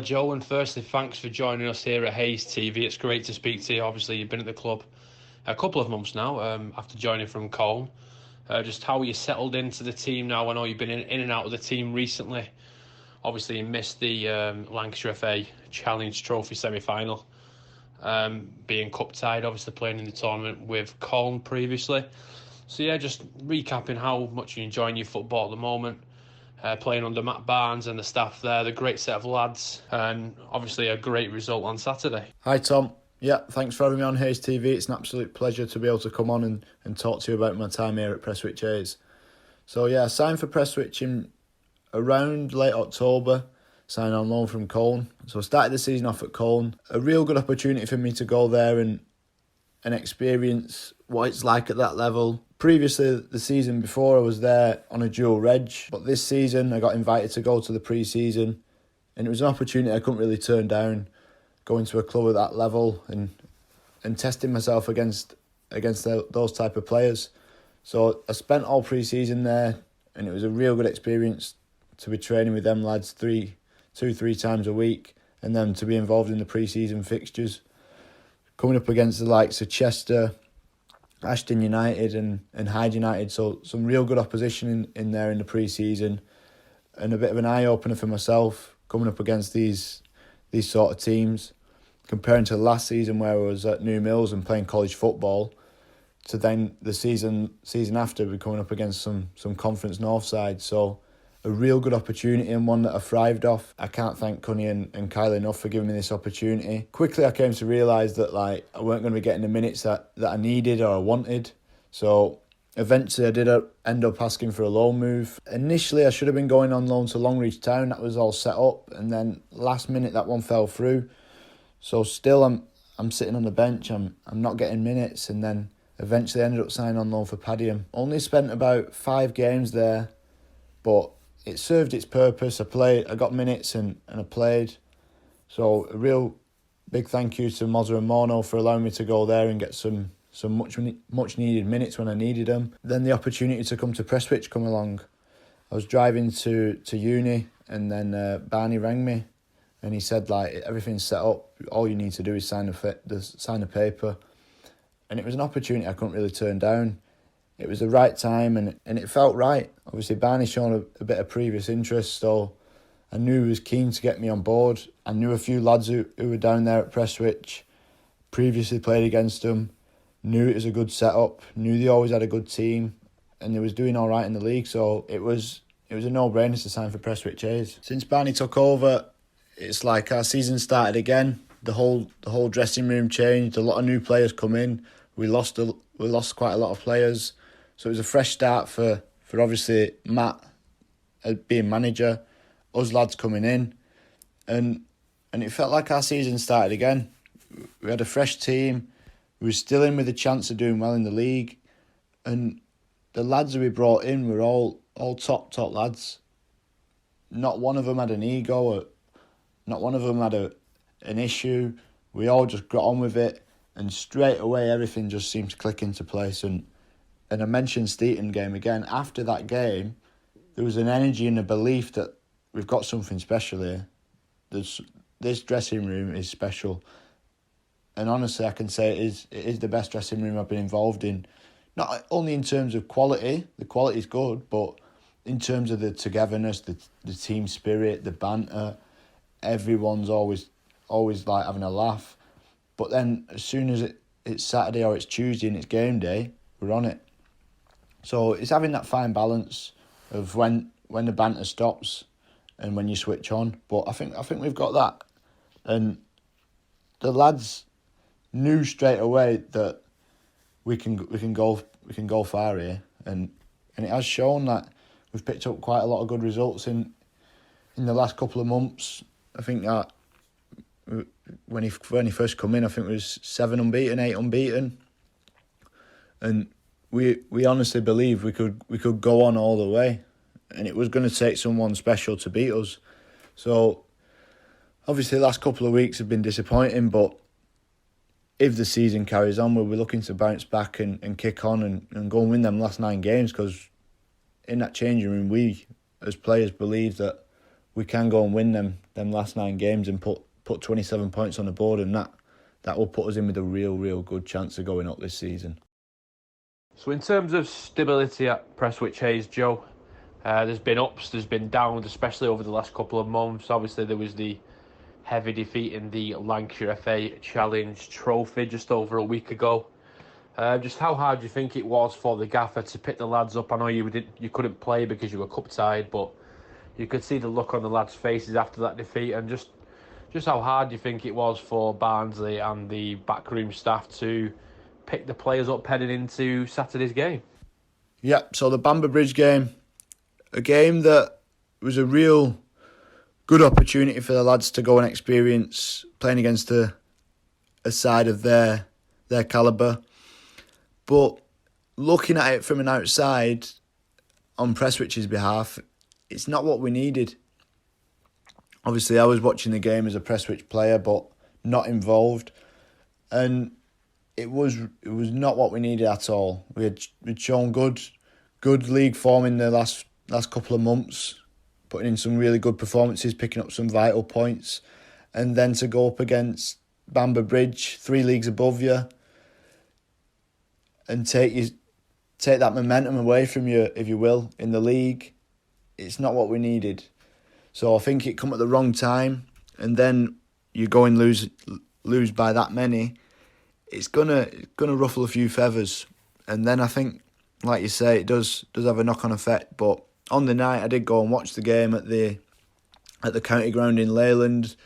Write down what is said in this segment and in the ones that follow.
Hello, Joe, and firstly, thanks for joining us here at Hayes TV. It's great to speak to you. Obviously, you've been at the club a couple of months now after joining from Colne. Just how you settled into the team now. I know you've been in and out of the team recently. Obviously, you missed the Lancashire FA Challenge Trophy semi-final, being cup-tied, obviously playing in the tournament with Colne previously. So yeah, just recapping how much you're enjoying your football at the moment. Playing under Matt Barnes and the staff there, the great set of lads, and obviously a great result on Saturday. Hi Tom, yeah, thanks for having me on Hayes TV. It's an absolute pleasure to be able to come on and talk to you about my time here at Prestwich Hayes. So yeah, I signed for Prestwich in around late October, signed on loan from Colne. So I started the season off at Colne. A real good opportunity for me to go there and experience what it's like at that level. Previously, the season before, I was there on a dual reg, but this season I got invited to go to the pre-season, and it was an opportunity I couldn't really turn down, going to a club at that level and testing myself against those type of players. So I spent all pre-season there, and it was a real good experience to be training with them lads 3 times a week, and then to be involved in the pre-season fixtures, coming up against the likes of Chester, Ashton United and Hyde United, so some real good opposition in there in the pre-season, and a bit of an eye-opener for myself coming up against these sort of teams, comparing to last season where I was at New Mills and playing college football, to then the season after be coming up against some Conference North sides. So a real good opportunity and one that I thrived off. I can't thank Cunny and Kyle enough for giving me this opportunity. Quickly I came to realise that I weren't going to be getting the minutes that I needed or I wanted. So eventually I did end up asking for a loan move. Initially I should have been going on loan to Longreach Town. That was all set up, and then last minute that one fell through. So still I'm sitting on the bench, I'm not getting minutes, and then eventually ended up signing on loan for Padiham. Only spent about 5 games there, but it served its purpose. I got minutes and I played. So a real big thank you to Mozza and Mono for allowing me to go there and get some much needed minutes when I needed them. Then the opportunity to come to Prestwich come along. I was driving to uni, and then Barney rang me and he said everything's set up. All you need to do is sign a paper. And it was an opportunity I couldn't really turn down. It was the right time and it felt right. Obviously, Barney shown a bit of previous interest, so I knew he was keen to get me on board. I knew a few lads who were down there at Prestwich, previously played against them, knew it was a good setup, knew they always had a good team, and they was doing all right in the league, so it was a no-brainer to sign for Prestwich Hayes. Since Barney took over, it's like our season started again. The whole dressing room changed, a lot of new players come in. We lost quite a lot of players. So it was a fresh start for obviously Matt being manager, us lads coming in, and it felt like our season started again. We had a fresh team. We were still in with a chance of doing well in the league, and the lads that we brought in were all top lads. Not one of them had an ego, or not one of them had an issue. We all just got on with it, and straight away everything just seemed to click into place. And I mentioned Steaton game again. After that game, there was an energy and a belief that we've got something special here. This dressing room is special. And honestly, I can say it is the best dressing room I've been involved in. Not only in terms of quality, the quality is good, but in terms of the togetherness, the team spirit, the banter, everyone's always having a laugh. But then as soon as it's Saturday or it's Tuesday and it's game day, we're on it. So it's having that fine balance of when the banter stops and when you switch on. But I think we've got that, and the lads knew straight away that we can go far here, and it has shown that we've picked up quite a lot of good results in the last couple of months. I think that when he first come in, I think it was 7 unbeaten, 8 unbeaten, and we honestly believed we could go on all the way, and it was going to take someone special to beat us. So obviously the last couple of weeks have been disappointing, but if the season carries on, we'll be looking to bounce back and kick on and go and win them last 9 games, because in that changing room we as players believe that we can go and win them last 9 games and put 27 points on the board, and that will put us in with a real good chance of going up this season. So in terms of stability at Prestwich Hayes, Joe, there's been ups, there's been downs, especially over the last couple of months. Obviously, there was the heavy defeat in the Lancashire FA Challenge Trophy just over a week ago. Just how hard do you think it was for the gaffer to pick the lads up? I know you couldn't play because you were cup tied, but you could see the look on the lads' faces after that defeat, and just how hard do you think it was for Barnsley and the backroom staff to pick the players up heading into Saturday's game? Yeah, so the Bamber Bridge game, a game that was a real good opportunity for the lads to go and experience playing against a side of their calibre. But looking at it from an outside, on Prestwich's behalf, it's not what we needed. Obviously, I was watching the game as a Prestwich player, but not involved, and it was not what we needed at all. We'd shown good league form in the last couple of months, putting in some really good performances, picking up some vital points, and then to go up against Bamber Bridge, 3 leagues above you, and take that momentum away from you, if you will, in the league, it's not what we needed. So I think it come at the wrong time, and then you go and lose by that many. It's gonna ruffle a few feathers, and then I think, like you say, it does have a knock-on effect. But on the night, I did go and watch the game at the county ground in Leyland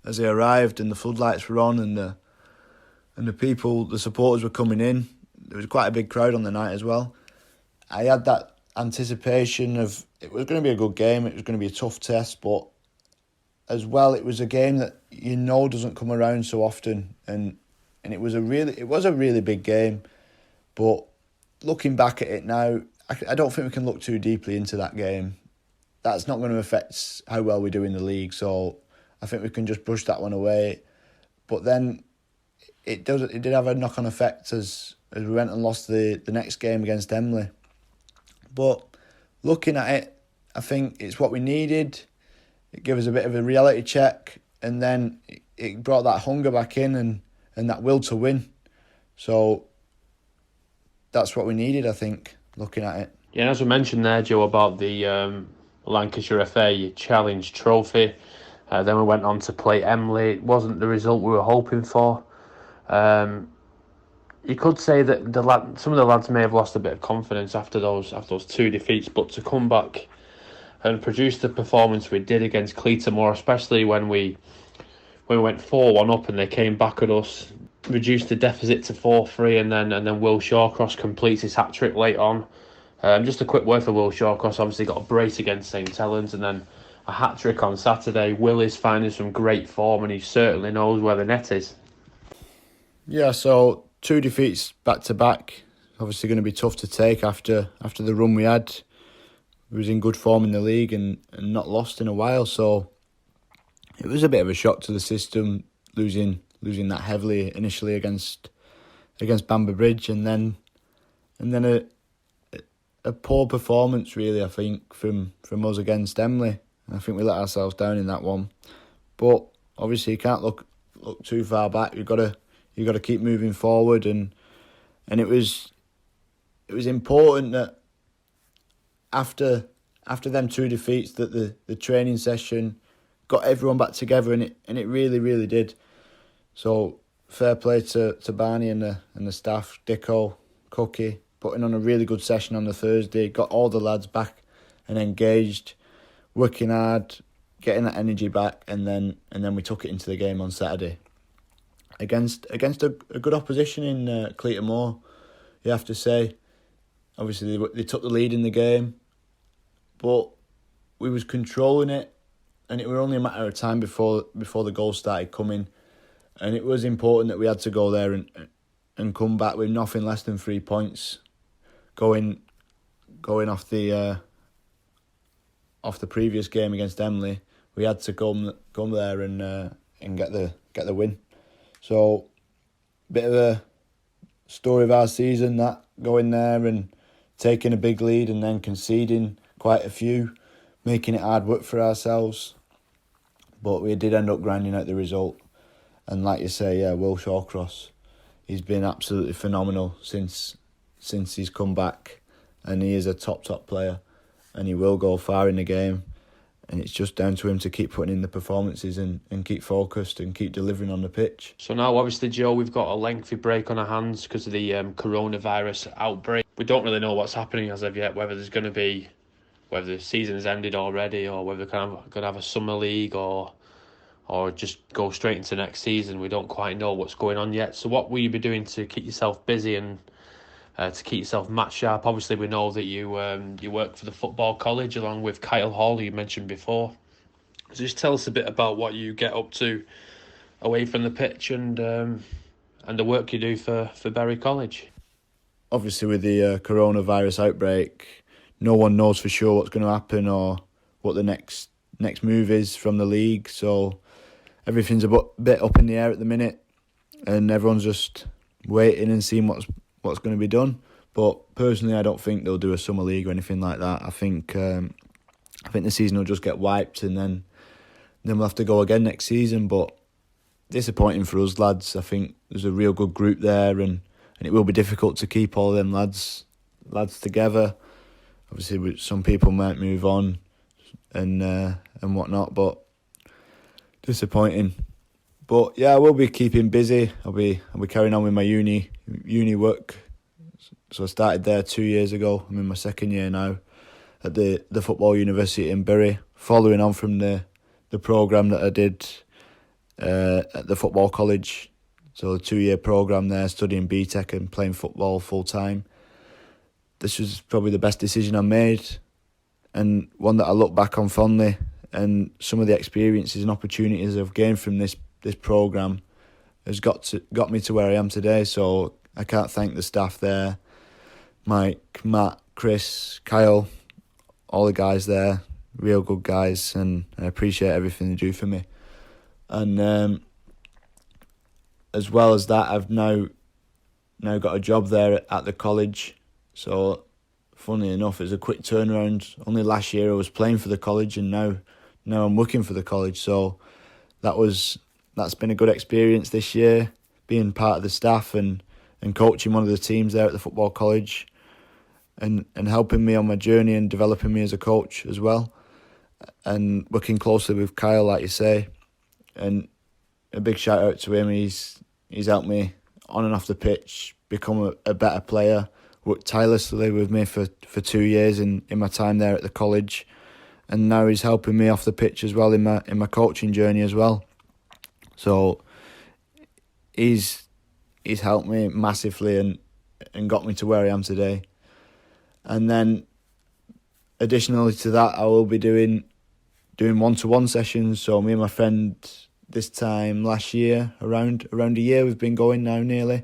as they arrived, and the floodlights were on, and the supporters were coming in. There was quite a big crowd on the night as well. I had that anticipation of it was going to be a good game, it was going to be a tough test, but as well, it was a game that doesn't come around so often, and it was a really big game. But looking back at it now, I don't think we can look too deeply into that game. That's not going to affect how well we do in the league, so I think we can just brush that one away. But then it did have a knock-on effect as we went and lost the next game against Emley. But looking at it, I think it's what we needed. It gave us a bit of a reality check, and then it brought that hunger back in and that will to win. So that's what we needed, I think, looking at it. Yeah, and as we mentioned there, Joe, about the Lancashire FA Challenge Trophy, then we went on to play Emley. It wasn't the result we were hoping for. You could say that some of the lads may have lost a bit of confidence after those 2 defeats, but to come back and produce the performance we did against Cleatormore, especially when we went 4-1 up and they came back at us, reduced the deficit to 4-3, and then Will Shawcross completes his hat-trick late on. Just a quick word for Will Shawcross, obviously got a brace against St Helens and then a hat-trick on Saturday. Will is finding some great form, and he certainly knows where the net is. Yeah, so 2 defeats back-to-back. Obviously going to be tough to take after the run we had. We was in good form in the league and not lost in a while, so it was a bit of a shock to the system, losing that heavily initially against Bamber Bridge, and then a poor performance really, I think, from us against Emley. I think we let ourselves down in that one. But obviously you can't look too far back. You've got to keep moving forward, and it was important that after them 2 defeats that the training session got everyone back together, and it really did. So fair play to Barney and the staff, Dicko, Cookie, putting on a really good session on the Thursday, got all the lads back and engaged, working hard, getting that energy back, and then we took it into the game on Saturday against a good opposition in Cleatormore, you have to say. Obviously they took the lead in the game, but we was controlling it, and it were only a matter of time before the goals started coming, and it was important that we had to go there and come back with nothing less than 3 points, going off the previous game against Emley. We had to come there and get the win. So, bit of a story of our season, that going there and taking a big lead and then conceding quite a few, making it hard work for ourselves. but we did end up grinding out the result. And like you say, yeah, Will Shawcross, he's been absolutely phenomenal since he's come back, and he is a top player, and he will go far in the game. And it's just down to him to keep putting in the performances and keep focused and keep delivering on the pitch. So now, obviously, Joe, we've got a lengthy break on our hands because of the coronavirus outbreak. We don't really know what's happening as of yet, whether the season has ended already, or whether we're going to have a summer league, or just go straight into next season. We don't quite know what's going on yet. So what will you be doing to keep yourself busy and to keep yourself match sharp? Obviously, we know that you work for the football college along with Kyle Hall, who you mentioned before. So just tell us a bit about what you get up to away from the pitch and the work you do for Bury College. Obviously, with the coronavirus outbreak, no one knows for sure what's going to happen or what the next move is from the league. So everything's a bit up in the air at the minute, and everyone's just waiting and seeing what's going to be done. But personally, I don't think they'll do a summer league or anything like that. I think the season will just get wiped, and then we'll have to go again next season. But disappointing for us lads. I think there's a real good group there, and it will be difficult to keep all them lads together. Obviously, some people might move on and whatnot, but disappointing. But yeah, I will be keeping busy. I'll be carrying on with my uni work. So I started there 2 years ago. I'm in my second year now at the Football University in Bury, following on from the programme that I did at the football college. So a 2-year programme there, studying BTEC and playing football full time. This was probably the best decision I made, and one that I look back on fondly. And some of the experiences and opportunities I've gained from this programme has got me to where I am today. So I can't thank the staff there, Mike, Matt, Chris, Kyle, all the guys there, real good guys, and I appreciate everything they do for me. And as well as that, I've now got a job there at the college. So funnily enough, it's a quick turnaround. Only last year I was playing for the college, and now I'm working for the college. So that's been a good experience this year, being part of the staff and coaching one of the teams there at the football college, and helping me on my journey and developing me as a coach as well, and working closely with Kyle, like you say. And a big shout out to him. He's helped me on and off the pitch become a better player. Worked tirelessly with me for 2 years in my time there at the college, and now he's helping me off the pitch as well in my coaching journey as well. So he's helped me massively and got me to where I am today. And then additionally to that, I will be doing one-to-one sessions. So me and my friend, this time last year, around a year we've been going now nearly,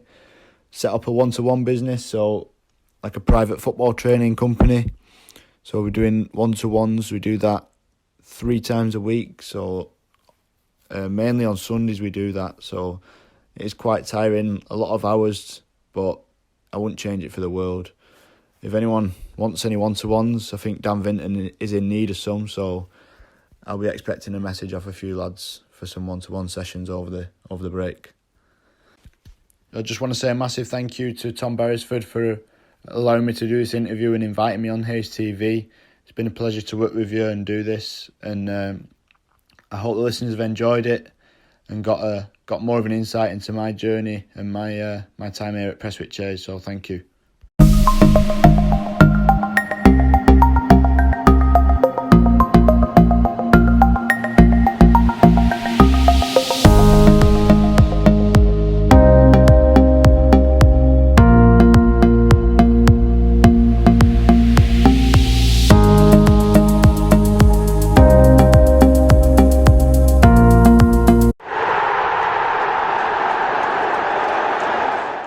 set up a one-to-one business, so like a private football training company. So we're doing one-to-ones. We do that 3 times a week. So mainly on Sundays we do that. So it's quite tiring, a lot of hours, but I wouldn't change it for the world. If anyone wants any one-to-ones, I think Dan Vinton is in need of some. So I'll be expecting a message off a few lads for some one-to-one sessions over the break. I just want to say a massive thank you to Tom Beresford for allowing me to do this interview and inviting me on Hayes TV. It's been a pleasure to work with you and do this, and I hope the listeners have enjoyed it and got more of an insight into my journey and my time here at Prestwich. So thank you.